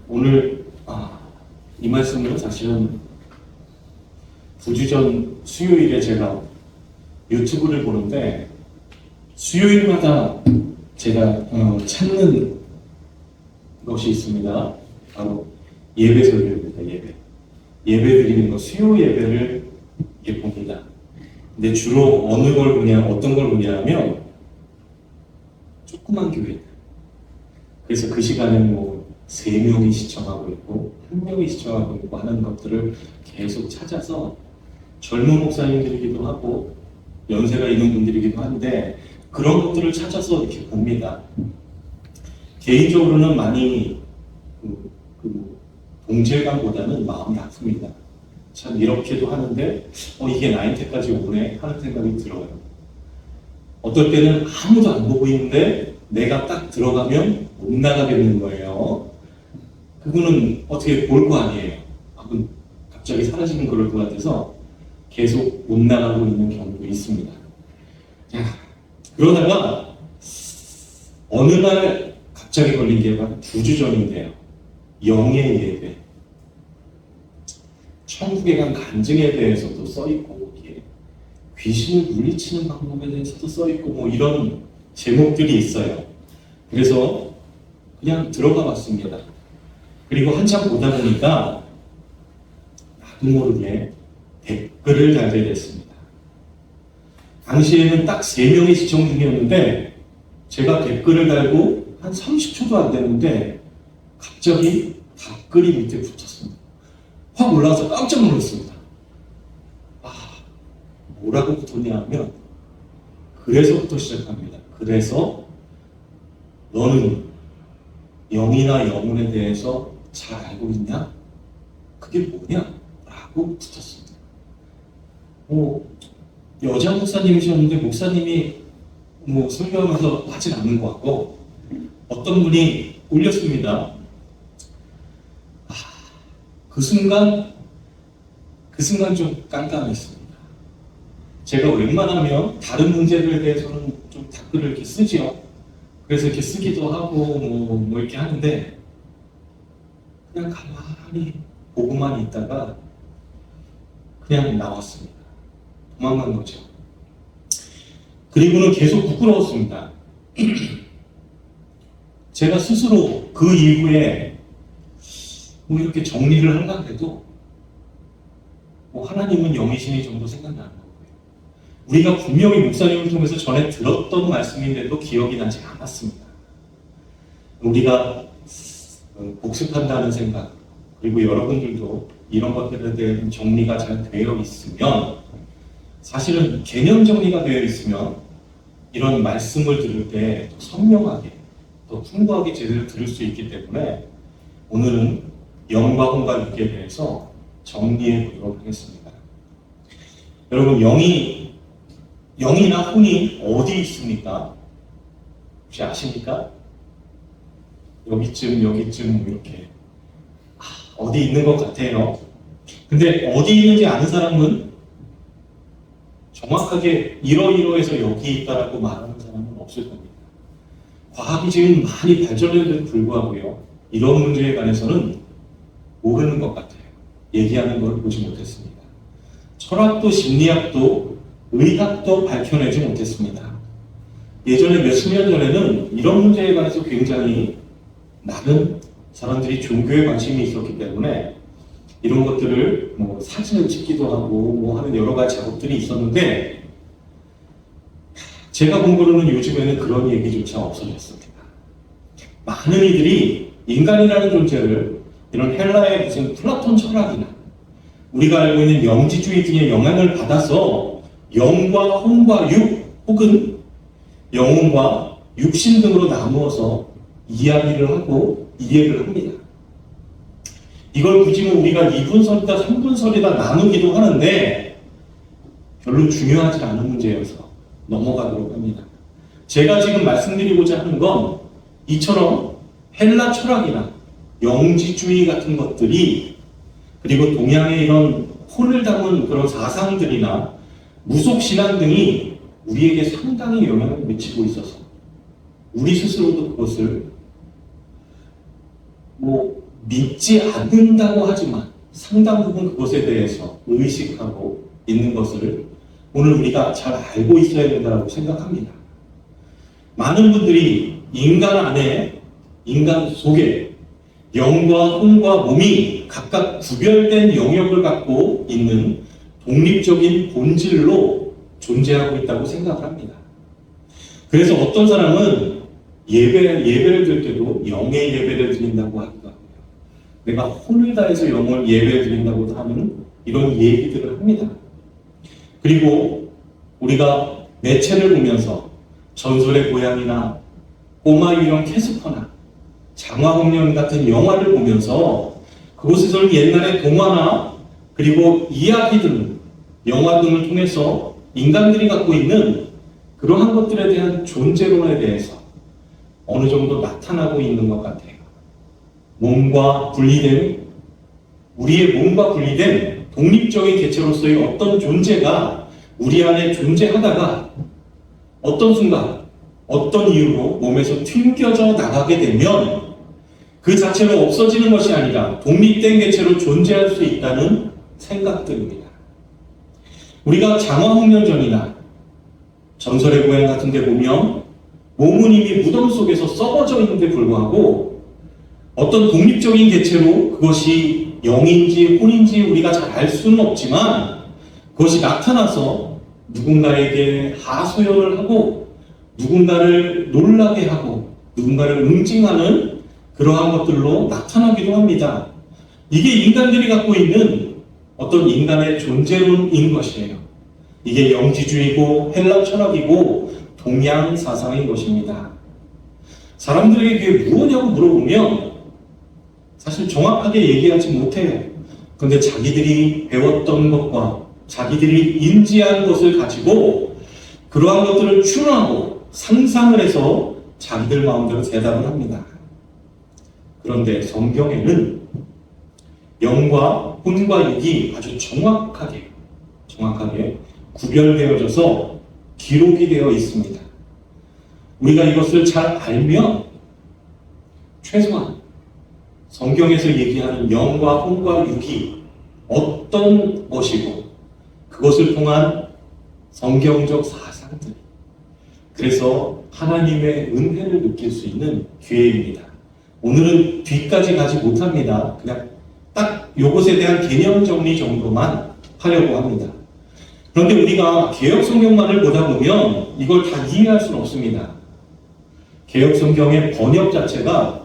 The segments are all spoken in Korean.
오늘 이 말씀은 사실은 9주 전 수요일에 제가 유튜브를 보는데 수요일마다 제가 찾는 것이 있습니다. 바로 예배 설교입니다. 예배 드리는 거, 수요 예배를 봅니다. 근데 주로 어떤 걸 보냐면 조그만 교회. 그래서 그 시간에 3명이 시청하고 있고 1명이 시청하고 있고 하는 것들을 계속 찾아서 젊은 목사님들이기도 하고 연세가 있는 분들이기도 한데 그런 것들을 찾아서 이렇게 봅니다. 개인적으로는 많이 동질감보다는 마음이 아픕니다. 참 이렇게도 하는데 이게 나한테까지 오네 하는 생각이 들어요. 어떨 때는 아무도 안 보고 있는데 내가 딱 들어가면 못 나가겠는 거예요. 그분은 어떻게 볼 거 아니에요. 갑자기 사라지는 그럴 것 같아서 계속 못 나가고 있는 경우도 있습니다. 그러다가 어느 날 갑자기 걸린 게 바로 9주 전인데요. 영의 예배. 천국에 간 간증에 대해서도 써있고 귀신을 물리치는 방법에 대해서도 써있고 이런 제목들이 있어요. 그래서 그냥 들어가 봤습니다. 그리고 한참 보다 보니까 나도 모르게 댓글을 달게 됐습니다. 당시에는 딱 3명이 시청 중이었는데 제가 댓글을 달고 한 30초도 안 됐는데 갑자기 댓글이 밑에 붙었습니다. 확 올라와서 깜짝 놀랐습니다. 뭐라고 붙었냐 하면 그래서부터 시작합니다. 그래서 너는 영이나 영혼에 대해서 잘 알고 있냐? 그게 뭐냐? 라고 붙었습니다. 여자 목사님이셨는데 목사님이 설교하면서 하진 않는 것 같고 어떤 분이 올렸습니다. 그 순간 좀 깜깜했습니다. 제가 웬만하면 다른 문제들에 대해서는 좀 댓글을 이렇게 쓰지요. 그래서 이렇게 쓰기도 하고 이렇게 하는데 그냥 가만히 보고만 있다가 그냥 나왔습니다. 도망간 거죠. 그리고는 계속 부끄러웠습니다. 제가 스스로 그 이후에 이렇게 정리를 하려고 해도 하나님은 영이시니 정도 생각나는 거고요. 우리가 분명히 목사님을 통해서 전에 들었던 말씀인데도 기억이 나지 않았습니다. 우리가 복습한다는 생각, 그리고 여러분들도 이런 것들에 대한 정리가 잘 되어 있으면, 사실은 개념 정리가 되어 있으면 이런 말씀을 들을 때 더 선명하게, 더 풍부하게 제대로 들을 수 있기 때문에 오늘은 영과 혼과 육에 대해서 정리해 보도록 하겠습니다. 여러분, 영이나 혼이 어디 있습니까? 혹시 아십니까? 여기쯤 이렇게 어디 있는 것 같아요. 근데 어디 있는지 아는 사람은 정확하게 이러이러해서 여기 있다라고 말하는 사람은 없을 겁니다. 과학이 지금 많이 발전에도 불구하고요, 이런 문제에 관해서는 모르는 것 같아요. 얘기하는 걸 보지 못했습니다. 철학도 심리학도 의학도 밝혀내지 못했습니다. 예전에 몇십 년 전에는 이런 문제에 관해서 굉장히 많은 사람들이 종교에 관심이 있었기 때문에 이런 것들을 사진을 찍기도 하고 하는 여러 가지 작업들이 있었는데, 제가 본 거로는 요즘에는 그런 얘기조차 없어졌습니다. 많은 이들이 인간이라는 존재를 이런 헬라의 무슨 플라톤 철학이나 우리가 알고 있는 영지주의 등의 영향을 받아서 영과 혼과 육, 혹은 영혼과 육신 등으로 나누어서 이야기를 하고 이해를 합니다. 이걸 굳이 우리가 2분설이다 3분설이다 나누기도 하는데 별로 중요하지 않은 문제여서 넘어가도록 합니다. 제가 지금 말씀드리고자 하는 건 이처럼 헬라 철학이나 영지주의 같은 것들이, 그리고 동양의 이런 혼을 담은 그런 사상들이나 무속신앙 등이 우리에게 상당히 영향을 미치고 있어서 우리 스스로도 그것을 믿지 않는다고 하지만 상당 부분 그것에 대해서 의식하고 있는 것을 오늘 우리가 잘 알고 있어야 된다고 생각합니다. 많은 분들이 인간 안에, 인간 속에 영과 혼과 몸이 각각 구별된 영역을 갖고 있는 독립적인 본질로 존재하고 있다고 생각을 합니다. 그래서 어떤 사람은 예배를 드릴 때도 영의 예배를 드린다고 하기도 하고요. 내가 혼을 다해서 영을 예배를 드린다고도 하는 이런 얘기들을 합니다. 그리고 우리가 매체를 보면서 전설의 고향이나 꼬마 유령 캐스퍼나 장화홍련 같은 영화를 보면서 그곳에서는 옛날의 동화나 그리고 이야기들, 영화 등을 통해서 인간들이 갖고 있는 그러한 것들에 대한 존재론에 대해서 어느 정도 나타나고 있는 것 같아요. 우리의 몸과 분리된 독립적인 개체로서의 어떤 존재가 우리 안에 존재하다가 어떤 순간, 어떤 이유로 몸에서 튕겨져 나가게 되면 그 자체로 없어지는 것이 아니라 독립된 개체로 존재할 수 있다는 생각들입니다. 우리가 장화홍련전이나 전설의 고향 같은 데 보면 몸은 이미 무덤 속에서 썩어져 있는데 불구하고 어떤 독립적인 개체로 그것이 영인지 혼인지 우리가 잘 알 수는 없지만 그것이 나타나서 누군가에게 하소연을 하고 누군가를 놀라게 하고 누군가를 응징하는 그러한 것들로 나타나기도 합니다. 이게 인간들이 갖고 있는 어떤 인간의 존재론인 것이에요. 이게 영지주의고 헬라 철학이고 동양 사상인 것입니다. 사람들에게 그게 무엇이냐고 물어보면 사실 정확하게 얘기하지 못해요. 그런데 자기들이 배웠던 것과 자기들이 인지한 것을 가지고 그러한 것들을 추론하고 상상을 해서 자기들 마음대로 대답을 합니다. 그런데 성경에는 영과 혼과 육이 아주 정확하게 구별되어져서 기록이 되어 있습니다. 우리가 이것을 잘 알면 최소한 성경에서 얘기하는 영과 혼과 육이 어떤 것이고 그것을 통한 성경적 사상들, 그래서 하나님의 은혜를 느낄 수 있는 기회입니다. 오늘은 뒤까지 가지 못합니다. 그냥 딱 이것에 대한 개념 정리 정도만 하려고 합니다. 그런데 우리가 개역 성경만을 보다 보면 이걸 다 이해할 수는 없습니다. 개역 성경의 번역 자체가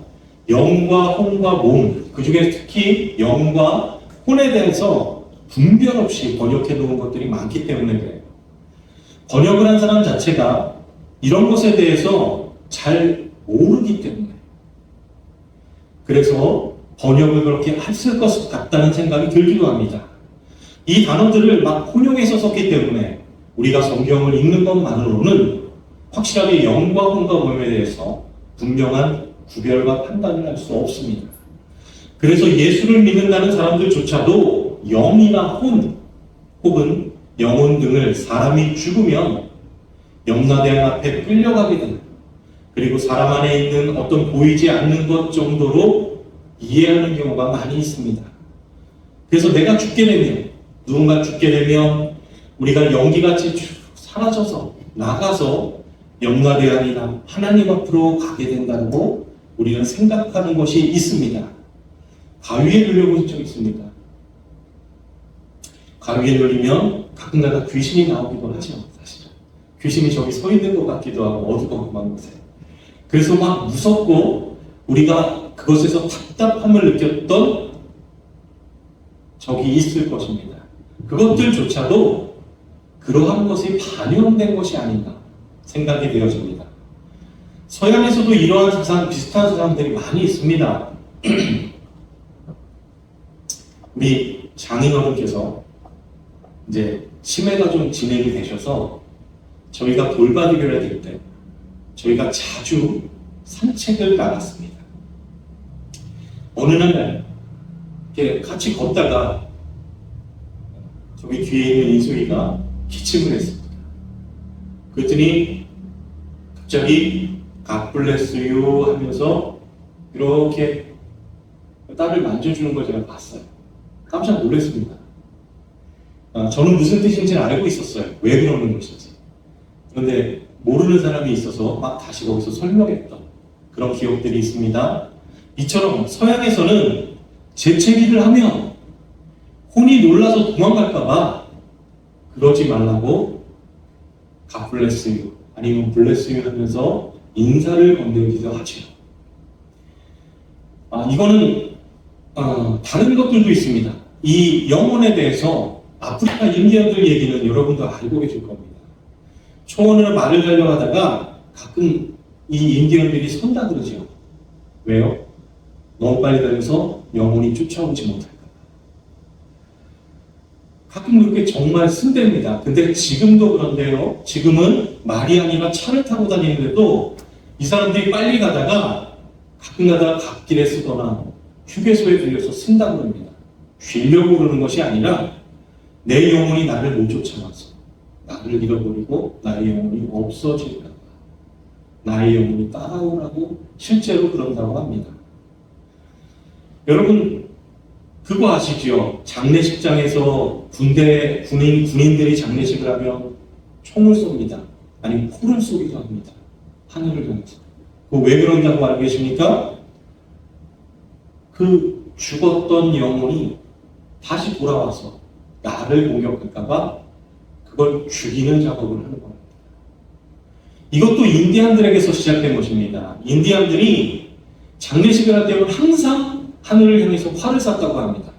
영과 혼과 몸, 그 중에 특히 영과 혼에 대해서 분별 없이 번역해 놓은 것들이 많기 때문에 그래요. 번역을 한 사람 자체가 이런 것에 대해서 잘 모르기 때문에, 그래서 번역을 그렇게 했을 것 같다는 생각이 들기도 합니다. 이 단어들을 막 혼용해서 썼기 때문에 우리가 성경을 읽는 것만으로는 확실하게 영과 혼과 몸에 대해서 분명한 구별과 판단을 할 수 없습니다. 그래서 예수를 믿는다는 사람들조차도 영이나 혼 혹은 영혼 등을 사람이 죽으면 염라대왕 앞에 끌려가게 되는, 그리고 사람 안에 있는 어떤 보이지 않는 것 정도로 이해하는 경우가 많이 있습니다. 그래서 내가 죽게 되면, 누군가 죽게 되면 우리가 연기같이 사라져서 나가서 염라대왕이나 하나님 앞으로 가게 된다고 우리는 생각하는 것이 있습니다. 가위에 눌려본 적 있습니까? 가위에 눌리면 가끔가다 귀신이 나오기도 하죠. 사실은 귀신이 저기 서 있는 것 같기도 하고 어두컴컴한 곳에. 그래서 막 무섭고 우리가 그것에서 답답함을 느꼈던 적이 있을 것입니다. 그것들조차도 그러한 것이 반영된 것이 아닌가 생각이 되어집니다. 서양에서도 이러한 사상, 비슷한 사상들이 많이 있습니다. 우리 장인어른께서 이제 치매가 좀 진행이 되셔서 저희가 돌봐드려야 될 때 저희가 자주 산책을 나갔습니다. 어느 날 이렇게 같이 걷다가 저기 뒤에 있는 인숙이가 기침을 했습니다. 그랬더니 갑자기 God bless you 하면서 이렇게 딸을 만져주는 걸 제가 봤어요. 깜짝 놀랐습니다. 저는 무슨 뜻인지는 알고 있었어요. 왜 그러는 것인지. 그런데 모르는 사람이 있어서 막 다시 거기서 설명했던 그런 기억들이 있습니다. 이처럼 서양에서는 재채기를 하면 혼이 놀라서 도망갈까봐 그러지 말라고 God bless you 아니면 bless you 하면서 인사를 건네기도 하죠. 이거는 다른 것들도 있습니다. 이 영혼에 대해서 아프리카 인디언들 얘기는 여러분도 알고 계실 겁니다. 초원으로 말을 달려가다가 가끔 이 인디언들이 선다 그러죠. 왜요? 너무 빨리 달려서 영혼이 쫓아오지 못할까. 가끔 그렇게 정말 쓴답니다. 근데 지금도 그런데요. 지금은 말이 아니라 차를 타고 다니는데도 이 사람들이 빨리 가다가 가끔 가다가 갓길에 쓰거나 휴게소에 들려서 쓴다고 합니다. 쉬려고 그러는 것이 아니라 내 영혼이 나를 못 쫓아가서 나를 잃어버리고 나의 영혼이 없어질까 봐 나의 영혼이 따라오라고 실제로 그런다고 합니다. 여러분 그거 아시죠? 장례식장에서 군인들이 장례식을 하면 총을 쏩니다. 아니면 포를 쏘기도 합니다. 하늘을 향해서. 그거 왜 그런다고 알고 계십니까? 그 죽었던 영혼이 다시 돌아와서 나를 공격할까봐 그걸 죽이는 작업을 하는 겁니다. 이것도 인디안들에게서 시작된 것입니다. 인디안들이 장례식을 할 때는 항상 하늘을 향해서 활을 쐈다고 합니다.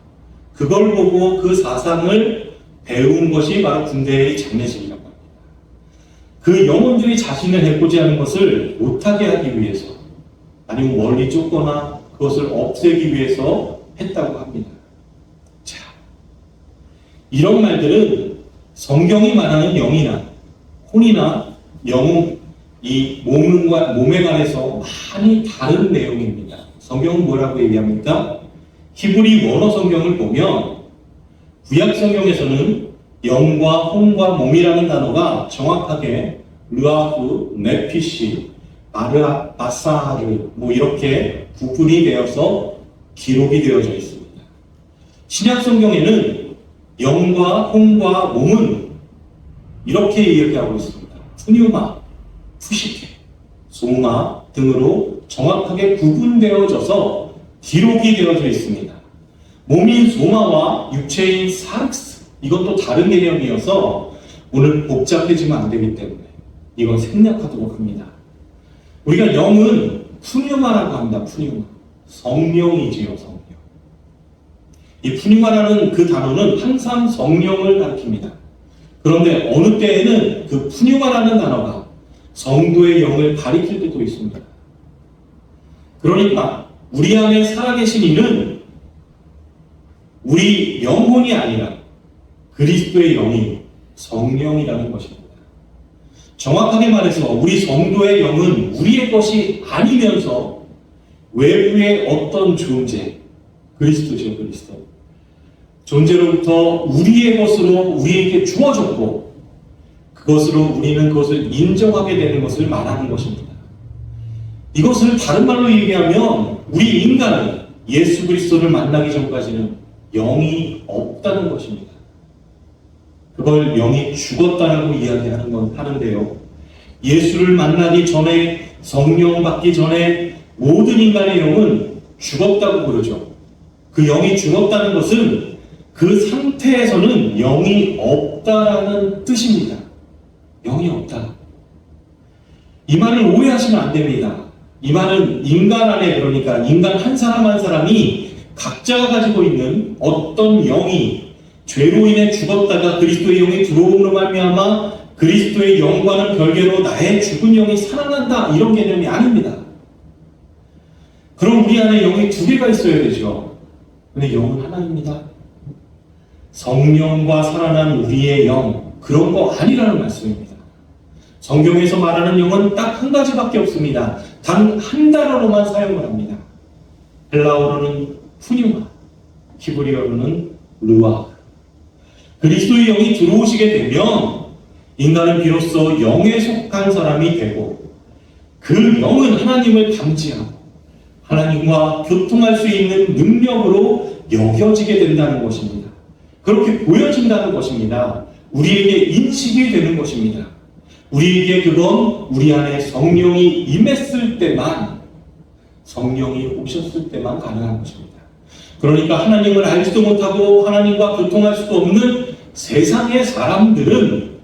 그걸 보고 그 사상을 배운 것이 바로 군대의 장례식이라고 합니다. 그 영혼들이 자신을 해코지 하는 것을 못하게 하기 위해서 아니면 멀리 쫓거나 그것을 없애기 위해서 했다고 합니다. 자, 이런 말들은 성경이 말하는 영이나 혼이나 영혼, 이 몸에 관해서 많이 다른 내용입니다. 성경은 뭐라고 얘기합니까? 히브리 원어 성경을 보면 구약 성경에서는 영과 혼과 몸이라는 단어가 정확하게 르아프, 네피시, 바사하르 이렇게 구분이 되어서 기록이 되어져 있습니다. 신약 성경에는 영과 혼과 몸은 이렇게 이야기하고 있습니다. 푸뉴마, 푸시케, 소마 등으로 정확하게 구분되어져서 기록이 되어져 있습니다. 몸인 소마와 육체인 사르스, 이것도 다른 개념이어서 오늘 복잡해지면 안 되기 때문에 이건 생략하도록 합니다. 우리가 영은 푸뉴마라고 합니다. 푸뉴마. 성령이지요, 성령. 이 푸뉴마라는 그 단어는 항상 성령을 가리킵니다. 그런데 어느 때에는 그 푸뉴마라는 단어가 성도의 영을 가리킬 때도 있습니다. 그러니까 우리 안에 살아계신 이는 우리 영혼이 아니라 그리스도의 영이 성령이라는 것입니다. 정확하게 말해서 우리 성도의 영은 우리의 것이 아니면서 외부의 어떤 존재, 그리스도죠, 그리스도. 존재로부터 우리의 것으로 우리에게 주어졌고 그것으로 우리는 그것을 인정하게 되는 것을 말하는 것입니다. 이것을 다른 말로 얘기하면 우리 인간은 예수 그리스도를 만나기 전까지는 영이 없다는 것입니다. 그걸 영이 죽었다라고 하는데요. 예수를 만나기 전에 성령 받기 전에 모든 인간의 영은 죽었다고 그러죠. 그 영이 죽었다는 것은 그 상태에서는 영이 없다라는 뜻입니다. 영이 없다. 이 말을 오해하시면 안 됩니다. 이 말은 인간 안에 그러니까 인간 한 사람 한 사람이 각자가 가지고 있는 어떤 영이 죄로 인해 죽었다가 그리스도의 영이 들어옴으로 말미암아 그리스도의 영과는 별개로 나의 죽은 영이 살아난다 이런 개념이 아닙니다. 그럼 우리 안에 영이 두 개가 있어야 되죠. 근데 영은 하나입니다. 성령과 살아난 우리의 영 그런 거 아니라는 말씀입니다. 성경에서 말하는 영은 딱 한 가지밖에 없습니다. 단 한 단어로만 사용을 합니다. 헬라어로는 푸뉴마, 히브리어로는 르아. 그리스도의 영이 들어오시게 되면 인간은 비로소 영에 속한 사람이 되고 그 영은 하나님을 감지하고 하나님과 교통할 수 있는 능력으로 여겨지게 된다는 것입니다. 그렇게 보여진다는 것입니다. 우리에게 인식이 되는 것입니다. 우리에게 그건 우리 안에 성령이 임했을 때만, 성령이 오셨을 때만 가능한 것입니다. 그러니까 하나님을 알지도 못하고 하나님과 교통할 수도 없는 세상의 사람들은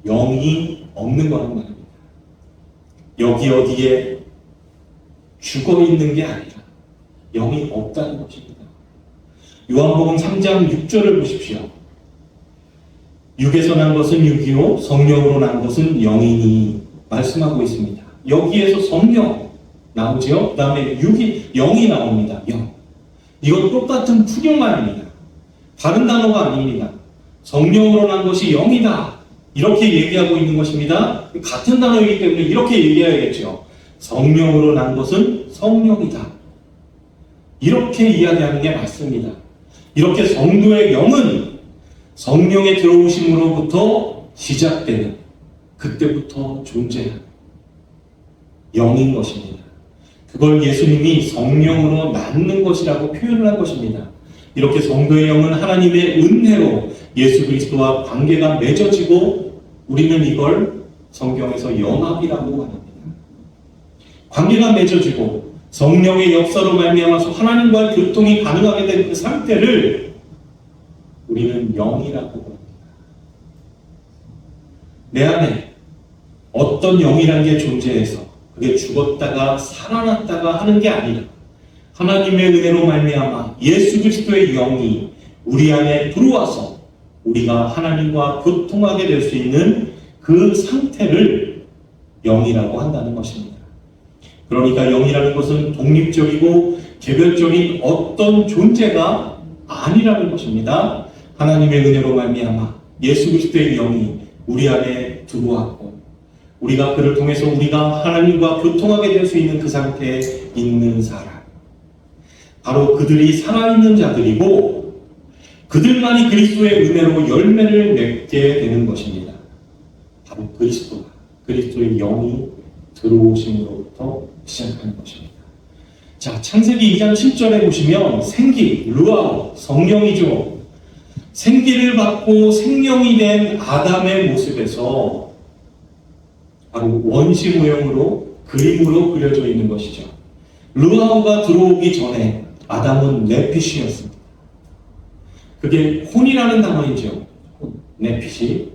영이 없는 거란 말입니다. 여기 어디에 죽어 있는 게 아니라 영이 없다는 것입니다. 요한복음 3장 6절을 보십시오. 육에서 난 것은 육이요 성령으로 난 것은 영이니 말씀하고 있습니다. 여기에서 성령 나오죠. 그 다음에 영이 나옵니다. 영. 이건 똑같은 풀용말입니다. 다른 단어가 아닙니다. 성령으로 난 것이 영이다. 이렇게 얘기하고 있는 것입니다. 같은 단어이기 때문에 이렇게 얘기해야겠죠. 성령으로 난 것은 성령이다. 이렇게 이야기하는 게 맞습니다. 이렇게 성도의 영은 성령의 들어오심으로부터 시작되는, 그때부터 존재하는 영인 것입니다. 그걸 예수님이 성령으로 낳는 것이라고 표현을 한 것입니다. 이렇게 성도의 영은 하나님의 은혜로 예수 그리스도와 관계가 맺어지고, 우리는 이걸 성경에서 연합이라고 합니다. 관계가 맺어지고 성령의 역사로 말미암아서 하나님과의 교통이 가능하게 된 그 상태를 우리는 영이라고 합니다. 내 안에 어떤 영이라는 게 존재해서 그게 죽었다가 살아났다가 하는 게 아니라 하나님의 은혜로 말미암아 예수 그리스도의 영이 우리 안에 들어와서 우리가 하나님과 교통하게 될 수 있는 그 상태를 영이라고 한다는 것입니다. 그러니까 영이라는 것은 독립적이고 개별적인 어떤 존재가 아니라는 것입니다. 하나님의 은혜로 말미암아 예수 그리스도의 영이 우리 안에 들어왔고, 우리가 그를 통해서 우리가 하나님과 교통하게 될 수 있는 그 상태에 있는 사람, 바로 그들이 살아있는 자들이고 그들만이 그리스도의 은혜로 열매를 맺게 되는 것입니다. 바로 그리스도의 영이 들어오심으로부터 시작하는 것입니다. 자, 창세기 2장 7절에 보시면 생기, 루아오, 성령이죠. 생기를 받고 생명이 된 아담의 모습에서 바로 원시 모형으로, 그림으로 그려져 있는 것이죠. 루아오가 들어오기 전에 아담은 네피시였습니다. 그게 혼이라는 단어이죠. 네피시.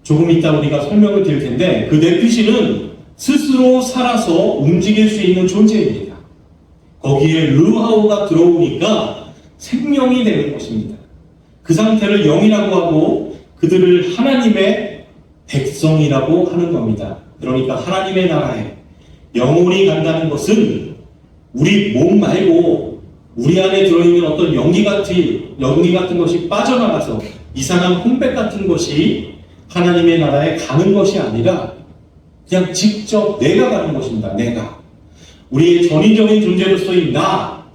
조금 이따 우리가 설명을 드릴 텐데, 그 네피시는 스스로 살아서 움직일 수 있는 존재입니다. 거기에 루아오가 들어오니까 생명이 되는 것입니다. 그 상태를 영이라고 하고 그들을 하나님의 백성이라고 하는 겁니다. 그러니까 하나님의 나라에 영혼이 간다는 것은 우리 몸 말고 우리 안에 들어있는 어떤 연기 같은 것이 빠져나가서 이상한 혼백 같은 것이 하나님의 나라에 가는 것이 아니라 그냥 직접 내가 가는 것입니다. 내가. 우리의 전인적인 존재로서의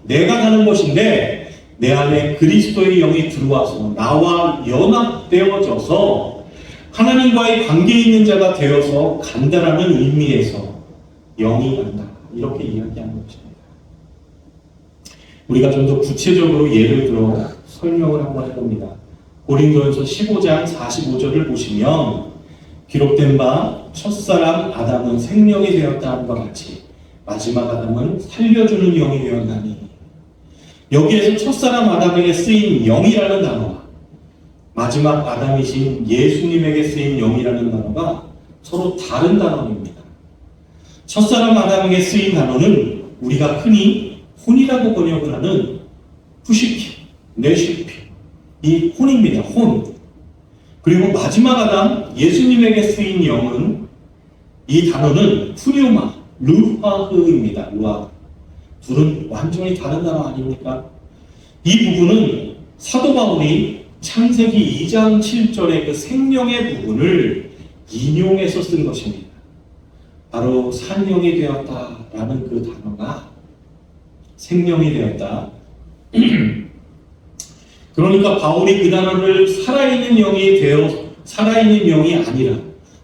내가 가는 것인데, 내 안에 그리스도의 영이 들어와서 나와 연합되어져서 하나님과의 관계 있는 자가 되어서 간다라는 의미에서 영이 간다. 이렇게 이야기하는 것입니다. 우리가 좀 더 구체적으로 예를 들어 설명을 한번 해봅니다. 고린도전서 15장 45절을 보시면 기록된 바 첫사람 아담은 생명이 되었다 하는 것 같이 마지막 아담은 살려주는 영이 되었나니, 여기에서 첫사람 아담에게 쓰인 영이라는 단어와 마지막 아담이신 예수님에게 쓰인 영이라는 단어가 서로 다른 단어입니다. 첫사람 아담에게 쓰인 단어는 우리가 흔히 혼이라고 번역을 하는 푸시피, 네시피, 이 혼입니다. 혼. 그리고 마지막 아담 예수님에게 쓰인 영은, 이 단어는 푸뉴마, 루하흐입니다. 루하흐. 둘은 완전히 다른 단어 아닙니까? 이 부분은 사도 바울이 창세기 2장 7절의 그 생명의 부분을 인용해서 쓴 것입니다. 바로 산영이 되었다라는 그 단어가 생명이 되었다. 그러니까 바울이 그 단어를 살아있는 영이 아니라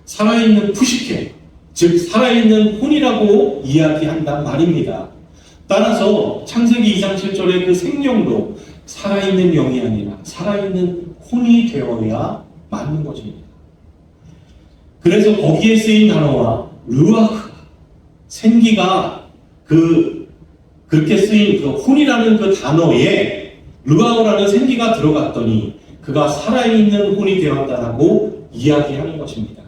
살아있는 푸시케, 즉 살아있는 혼이라고 이야기한단 말입니다. 따라서 창세기 2장 7절의 그 생명도 살아있는 영이 아니라 살아있는 혼이 되어야 맞는 것입니다. 그래서 거기에 쓰인 단어와 르아흐, 생기가 그렇게 쓰인 그 혼이라는 그 단어에 르아흐라는 생기가 들어갔더니 그가 살아있는 혼이 되었다라고 이야기하는 것입니다.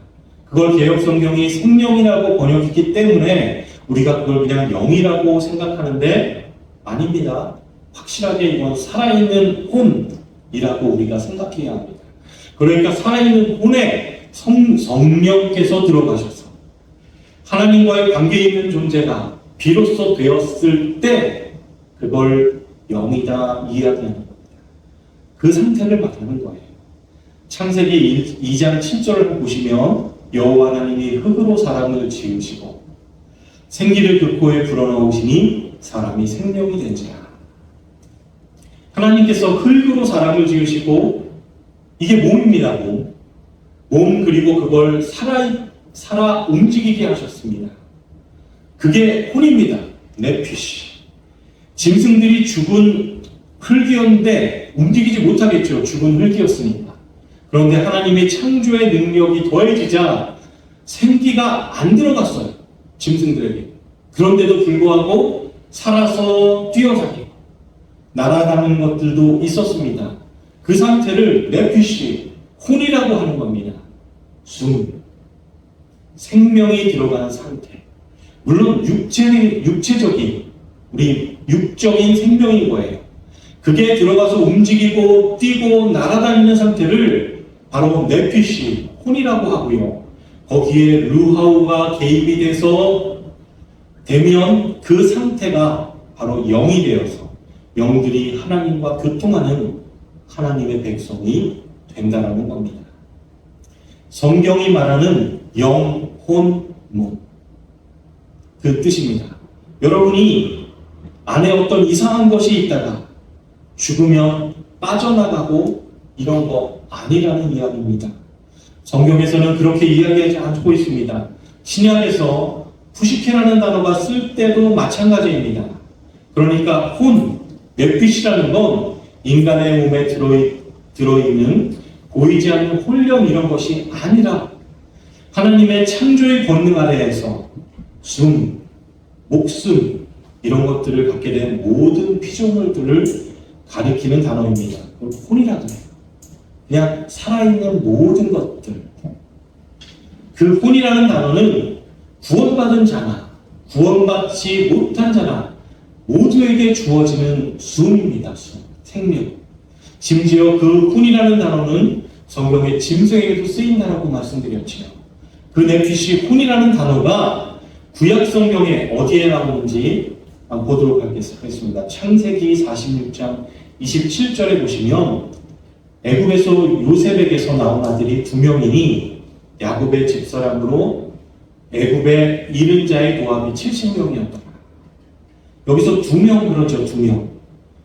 그걸 개역성경이 생명이라고 번역했기 때문에 우리가 그걸 그냥 영이라고 생각하는데 아닙니다. 확실하게 이건 살아있는 혼이라고 우리가 생각해야 합니다. 그러니까 살아있는 혼에 성령께서 들어가셔서 하나님과의 관계 있는 존재가 비로소 되었을 때 그걸 영이다 이야기하는 겁니다. 그 상태를 말하는 거예요. 창세기 2장 7절을 보시면 여호와 하나님이 흙으로 사람을 지으시고 생기를 그 코에 불어넣으시니 사람이 생명이 된지라. 하나님께서 흙으로 사람을 지으시고 이게 몸입니다. 몸 그리고 그걸 살아 움직이게 하셨습니다. 그게 혼입니다. 네피시. 짐승들이 죽은 흙이었는데 움직이지 못하겠죠. 죽은 흙이었으니까. 그런데 하나님의 창조의 능력이 더해지자 생기가 안 들어갔어요. 짐승들에게. 그런데도 불구하고 살아서 뛰어다니고 날아가는 것들도 있었습니다. 그 상태를 네피시, 혼이라고 하는 겁니다. 생명이 들어가는 상태. 물론 육체적인 우리 육적인 생명인 거예요. 그게 들어가서 움직이고 뛰고 날아다니는 상태를 바로 네피시, 혼이라고 하고요. 거기에 르하우가 개입이 되면 그 상태가 바로 영이 되어서 영들이 하나님과 교통하는 하나님의 백성이 된다라는 겁니다. 성경이 말하는 영, 혼, 몸. 그 뜻입니다. 여러분이 안에 어떤 이상한 것이 있다가 죽으면 빠져나가고 이런 거 아니라는 이야기입니다. 성경에서는 그렇게 이야기하지 않고 있습니다. 신약에서 푸시케라는 단어가 쓸 때도 마찬가지입니다. 그러니까 네피시라는 건 인간의 몸에 들어있는 보이지 않는 혼령 이런 것이 아니라 하나님의 창조의 권능 아래에서 목숨 이런 것들을 갖게 된 모든 피조물들을 가리키는 단어입니다. 그걸 혼이라고 해요. 그냥 살아있는 모든 것들. 그 혼이라는 단어는 구원받은 자나 구원받지 못한 자나 모두에게 주어지는 숨입니다. 생명. 심지어 그 혼이라는 단어는 성경의 짐승에게도 쓰인다라고 말씀드렸지요. 그 네피시 혼이라는 단어가 구약 성경에 어디에 나오는지 한번 보도록 하겠습니다. 창세기 46장 27절에 보시면 애굽에서 요셉에게서 나온 아들이 2명이니 야곱의 집사람으로 애굽의 잃은 자의 도합이 70명이었더라. 여기서 2명 그러죠. 2명.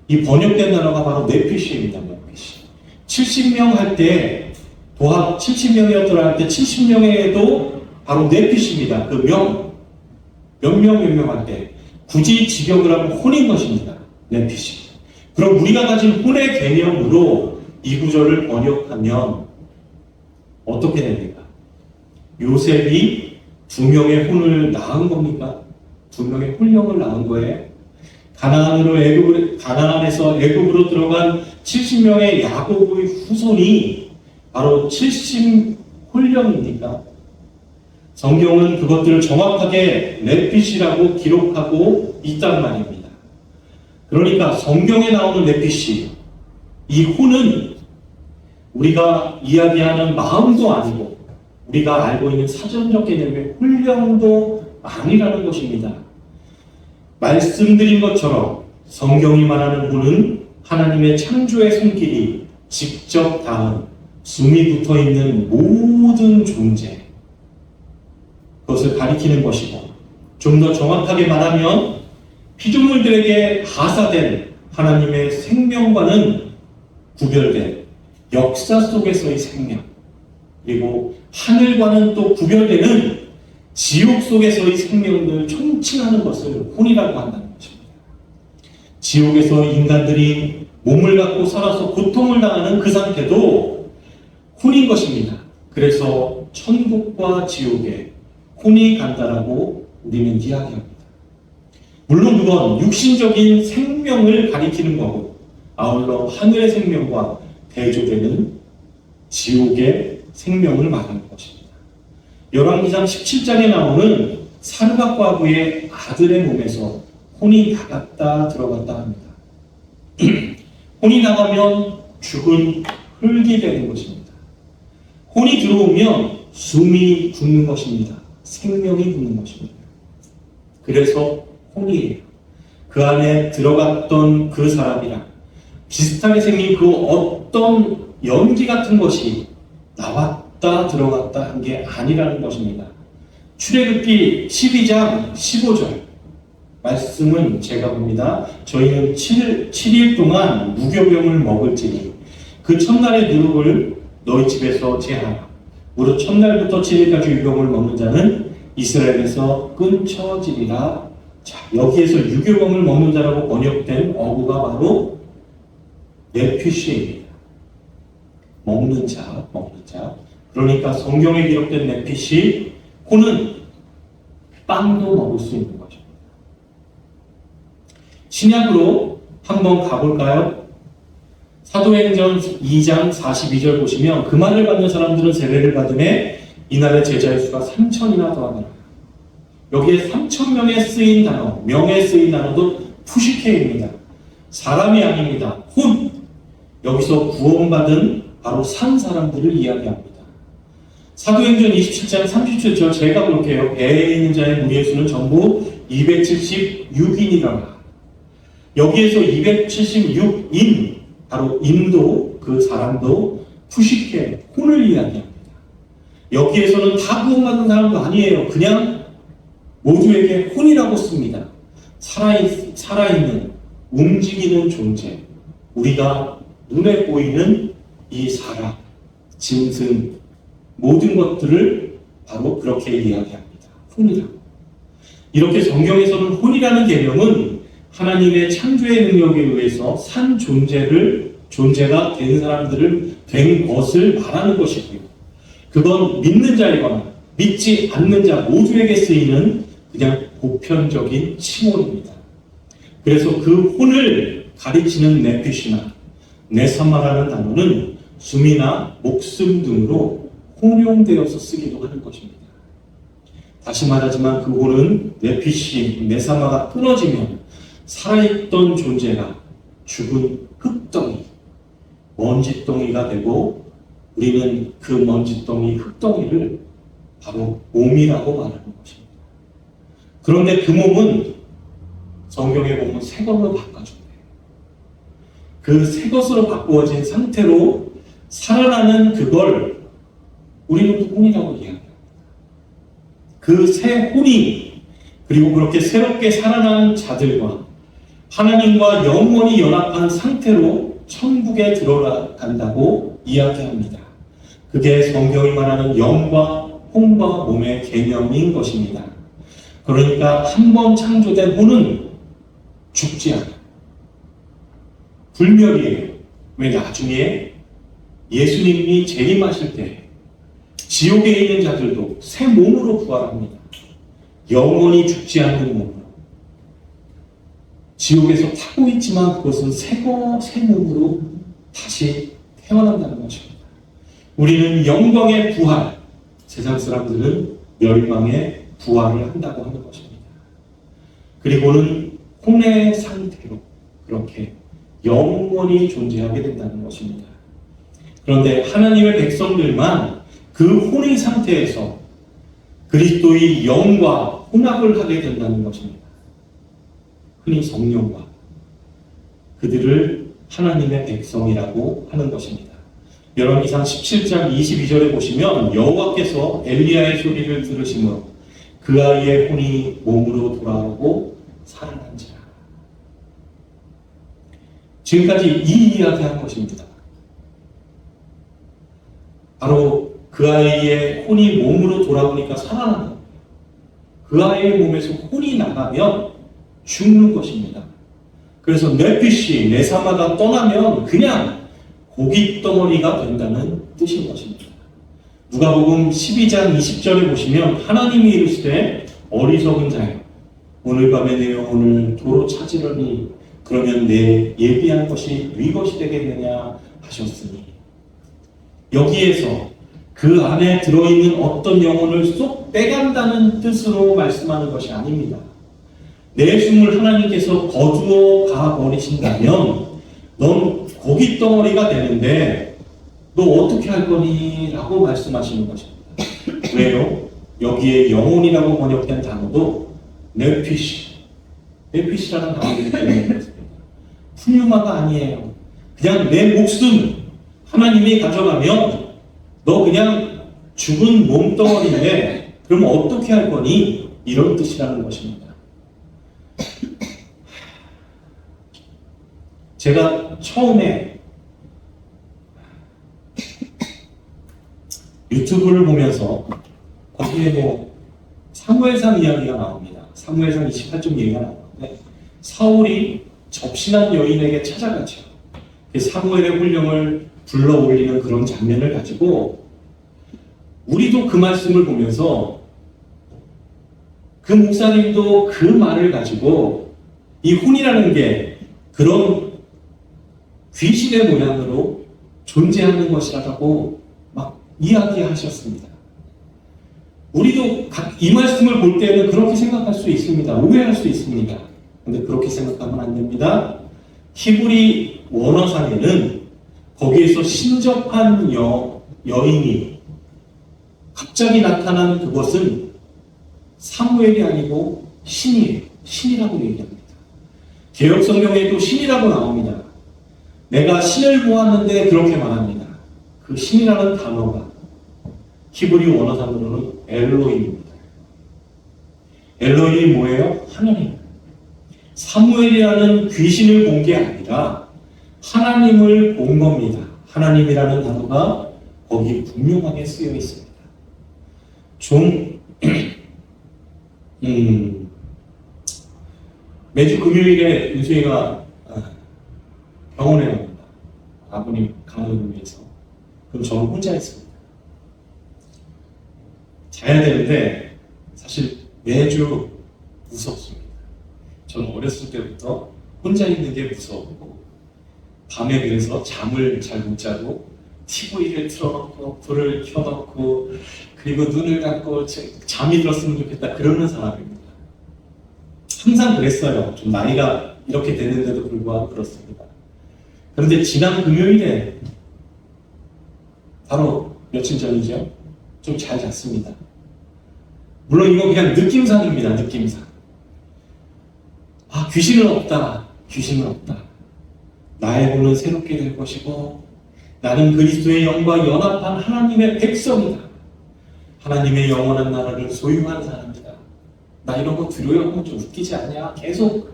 이 번역된 단어가 바로 네피시입니다. 네피시. 70명 할 때 도합 70명이었더라 할 때 70명에도 바로 네피시입니다. 그 몇 명 할 때 굳이 직역을 하면 혼인 것입니다. 네피시. 그럼 우리가 가진 혼의 개념으로 이 구절을 번역하면 어떻게 됩니까? 요셉이 2명의 혼을 낳은 겁니까? 2명의 혼령을 낳은 거예요? 가나안에서 애굽으로 들어간 70명의 야곱의 후손이 바로 70 혼령입니까? 성경은 그것들을 정확하게 네피시라고 기록하고 있단 말입니다. 그러니까 성경에 나오는 네피시, 이 혼은 우리가 이야기하는 마음도 아니고 우리가 알고 있는 사전적 개념의 혼령도 아니라는 것입니다. 말씀드린 것처럼 성경이 말하는 혼은 하나님의 창조의 손길이 직접 닿은 숨이 붙어있는 모든 존재, 그것을 가리키는 것이고, 좀 더 정확하게 말하면 피조물들에게 하사된 하나님의 생명과는 구별된 역사 속에서의 생명, 그리고 하늘과는 또 구별되는 지옥 속에서의 생명을 총칭하는 것을 혼이라고 한다는 것입니다. 지옥에서 인간들이 몸을 갖고 살아서 고통을 당하는 그 상태도 혼인 것입니다. 그래서 천국과 지옥에 혼이 간다라고 우리는 이야기합니다. 물론 그건 육신적인 생명을 가리키는 거고, 아울러 하늘의 생명과 대조되는 지옥의 생명을 말하는 것입니다. 열왕기상 17장에 나오는 사르밧 과부의 아들의 몸에서 혼이 나갔다 들어갔다 합니다. 혼이 나가면 죽은 흙이 되는 것입니다. 혼이 들어오면 숨이 굳는 것입니다. 생명이 굳는 것입니다. 그래서 혼이에요. 그 안에 들어갔던 그 사람이랑 비슷하게 생긴 그 어떤 연기 같은 것이 나왔다 들어갔다 한 게 아니라는 것입니다. 출애굽기 12장 15절 말씀은 제가 봅니다. 저희는 7일 동안 무교병을 먹을지니 그 첫날의 누룩을 너희 집에서 제하라. 무릇 첫날부터 7일까지 유병을 먹는 자는 이스라엘에서 끊쳐지리라. 자, 여기에서 유교병을 먹는 자라고 번역된 어구가 바로 네피시입니다. 먹는 자. 그러니까 성경에 기록된 네피시, 혼은 빵도 먹을 수 있는 것입니다. 신약으로 한번 가볼까요? 사도행전 2장 42절 보시면 그 말을 받는 사람들은 세례를 받음에 이날의 제자의 수가 3,000이나 더하더라. 여기에 3,000명에 쓰인 단어, 명에 쓰인 단어도 푸시케입니다. 사람이 아닙니다. 혼. 여기서 구원받은 바로 산 사람들을 이야기합니다. 사도행전 27장 37절 제가 볼게요. 배에 있는 자의 무리의 수는 전부 276인이라. 여기에서 276인, 바로 인도, 그 사람도 푸시케, 혼을 이야기합니다. 여기에서는 다 구원받은 사람도 아니에요. 그냥 모두에게 혼이라고 씁니다. 살아있는, 움직이는 존재. 우리가 눈에 보이는 이 사람, 짐승, 모든 것들을 바로 그렇게 이야기합니다. 혼이라고. 이렇게 성경에서는 혼이라는 개념은 하나님의 창조의 능력에 의해서 산 존재가 된 사람들을 된 것을 말하는 것이고요. 그건 믿는 자이거나 믿지 않는 자 모두에게 쓰이는 그냥 보편적인 칭호입니다. 그래서 그 혼을 가리키는 네피시나 네사마라는 단어는 숨이나 목숨 등으로 혼용되어서 쓰기도 하는 것입니다. 다시 말하지만 그 혼은 네피시, 네사마가 끊어지면 살아있던 존재가 죽은 흙덩이, 먼지덩이가 되고 우리는 그 먼지덩이, 흙덩이를 바로 몸이라고 말하는 것입니다. 그런데 그 몸은 성경에 보면 새 걸로 바꿔준대요. 그 새 것으로 바꾸어진 상태로 살아나는 그걸 우리는 혼이라고 이야기합니다. 그 새 혼이, 그리고 그렇게 새롭게 살아난 자들과 하나님과 영원히 연합한 상태로 천국에 들어간다고 이야기합니다. 그게 성경이 말하는 영과 혼과 몸의 개념인 것입니다. 그러니까 한 번 창조된 혼은 죽지 않아요. 불멸이에요. 왜? 나중에 예수님이 재림하실 때 지옥에 있는 자들도 새 몸으로 부활합니다. 영원히 죽지 않는 몸으로. 지옥에서 타고 있지만 그것은 새 몸으로 다시 태어난다는 것입니다. 우리는 영광의 부활, 세상 사람들은 멸망의 부활을 한다고 하는 것입니다. 그리고는 혼의 상태로 그렇게 영원히 존재하게 된다는 것입니다. 그런데 하나님의 백성들만 그 혼의 상태에서 그리스도의 영과 혼합을 하게 된다는 것입니다. 흔히 성령과 그들을 하나님의 백성이라고 하는 것입니다. 열왕기상 17장 22절에 보시면 여호와께서 엘리야의 소리를 들으시므로 그 아이의 혼이 몸으로 돌아오고 살아난지라. 지금까지 이 이야기한 것입니다. 바로 그 아이의 혼이 몸으로 돌아오니까 살아난다. 그 아이의 몸에서 혼이 나가면 죽는 것입니다. 그래서 뇌피시, 뇌사마가 떠나면 그냥 고깃덩어리가 된다는 뜻인 것입니다. 누가복음 12장 20절에 보시면 하나님이 이르시되 어리석은 자여 오늘 밤에 내 영혼을 도로 찾으려니 그러면 내 예비한 것이 네 것이 되겠느냐 하셨으니, 여기에서 그 안에 들어있는 어떤 영혼을 쏙 빼간다는 뜻으로 말씀하는 것이 아닙니다. 내 숨을 하나님께서 거두어 가버리신다면 넌 고깃덩어리가 되는데 너 어떻게 할 거니? 라고 말씀하시는 것입니다. 왜요? 여기에 영혼이라고 번역된 단어도 뇌피시라는 단어이기 때문에 그렇습니다. 푸뉴마가 아니에요. 그냥 내 목숨 하나님이 가져가면 너 그냥 죽은 몸덩어리인데 그럼 어떻게 할 거니? 이런 뜻이라는 것입니다. 제가 처음에 유튜브를 보면서 거기에 사무엘상 이야기가 나옵니다. 사무엘상 28점 얘기가 나오는데 사울이 접신한 여인에게 찾아가죠. 사무엘의 훈령을 불러 올리는 그런 장면을 가지고 우리도 그 말씀을 보면서 그 목사님도 그 말을 가지고 이 혼이라는 게 그런 귀신의 모양으로 존재하는 것이라고 막 이야기하셨습니다. 우리도 이 말씀을 볼 때는 그렇게 생각할 수 있습니다. 오해할 수 있습니다. 그런데 그렇게 생각하면 안 됩니다. 히브리 원어상에는 거기에서 신접한 여인이 갑자기 나타난 그것은 사무엘이 아니고 신이라고 얘기합니다. 개역성경에도 신이라고 나옵니다. 내가 신을 보았는데 그렇게 말합니다. 그 신이라는 단어가 히브리 원어상으로는 엘로힘입니다. 엘로힘이 뭐예요? 하나님. 사무엘이라는 귀신을 본 게 아니라 하나님을 본 겁니다. 하나님이라는 단어가 거기 분명하게 쓰여 있습니다. 매주 금요일에 윤수이가 병원에 갑니다. 아버님 간호를 위해서. 그럼 저는 혼자 있습니다. 자야 되는데 사실 매주 무섭습니다. 저는 어렸을 때부터 혼자 있는 게 무서웠고 밤에 그래서 잠을 잘 못 자고 TV를 틀어놓고 불을 켜놓고 그리고 눈을 감고 잠이 들었으면 좋겠다 그러는 사람입니다. 항상 그랬어요. 좀 나이가 이렇게 됐는데도 불구하고 그렇습니다. 그런데 지난 금요일에 바로 며칠 전이죠. 좀 잘 잤습니다. 물론 이거 그냥 느낌상입니다. 느낌상. 귀신은 없다. 귀신은 없다. 나의 몸은 새롭게 될 것이고 나는 그리스도의 영과 연합한 하나님의 백성이다. 하나님의 영원한 나라를 소유한 사람이다. 나 이런 거 들어요 하면 좀 웃기지 않냐? 계속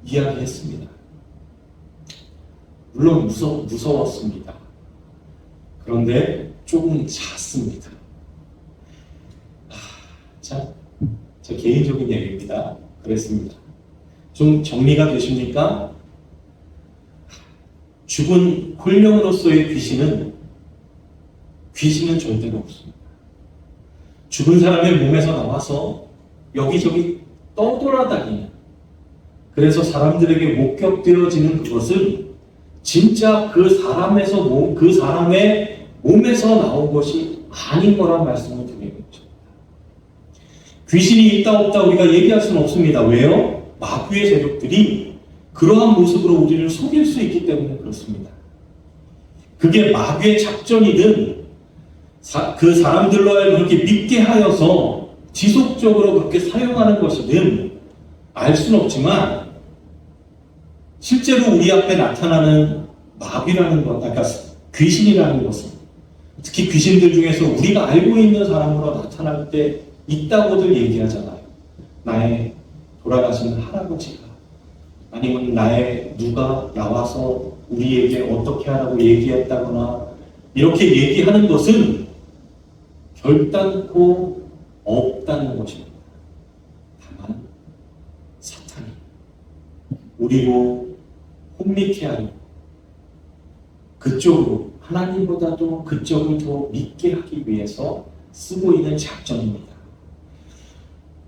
이야기했습니다. 물론 무서웠습니다. 그런데 조금 잤습니다. 제 개인적인 얘기입니다. 그랬습니다. 좀 정리가 되십니까? 죽은 홀령으로서의 귀신은 절대로 없습니다. 죽은 사람의 몸에서 나와서 여기저기 떠돌아다니는, 그래서 사람들에게 목격되어지는 그것은 진짜 그 사람의 몸에서 나온 것이 아닌 거란 말씀을 드리는 거죠. 귀신이 있다 없다 우리가 얘기할 수는 없습니다. 왜요? 마귀의 세력들이 그러한 모습으로 우리를 속일 수 있기 때문에 그렇습니다. 그게 마귀의 작전이든 그 사람들로 그렇게 믿게 하여서 지속적으로 그렇게 사용하는 것이든 알 수는 없지만 실제로 우리 앞에 나타나는 마귀라는 것, 그러니까 귀신이라는 것은 특히 귀신들 중에서 우리가 알고 있는 사람으로 나타날 때 있다고들 얘기하잖아요. 나의 돌아가신 할아버지가 아니면 나의 누가 나와서 우리에게 어떻게 하라고 얘기했다거나 이렇게 얘기하는 것은 결단코 없다는 것입니다. 다만 사탄이 우리로 혼미케 하려 그쪽으로 하나님보다도 그쪽을 더 믿게 하기 위해서 쓰고 있는 작전입니다.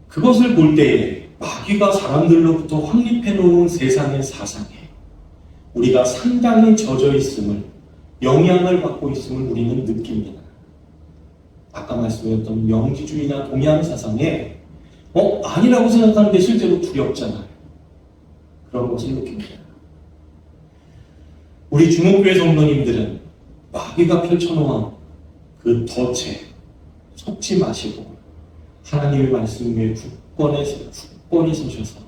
그것을 볼 때에 마귀가 사람들로부터 확립해 놓은 세상의 사상에 우리가 상당히 젖어 있음을, 영향을 받고 있음을 우리는 느낍니다. 아까 말씀드렸던 영지주의나 동양 사상에 아니라고 생각하는데 실제로 두렵잖아요. 그런 것을 느낍니다. 우리 주목교회 성도님들은 마귀가 펼쳐놓은 그 덫에 속지 마시고 하나님의 말씀 위에 굳건히 서셔서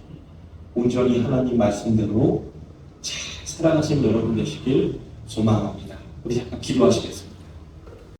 온전히 하나님 말씀대로 잘 살아가신 여러분 되시길 소망합니다. 우리 잠깐 기도하시겠습니다.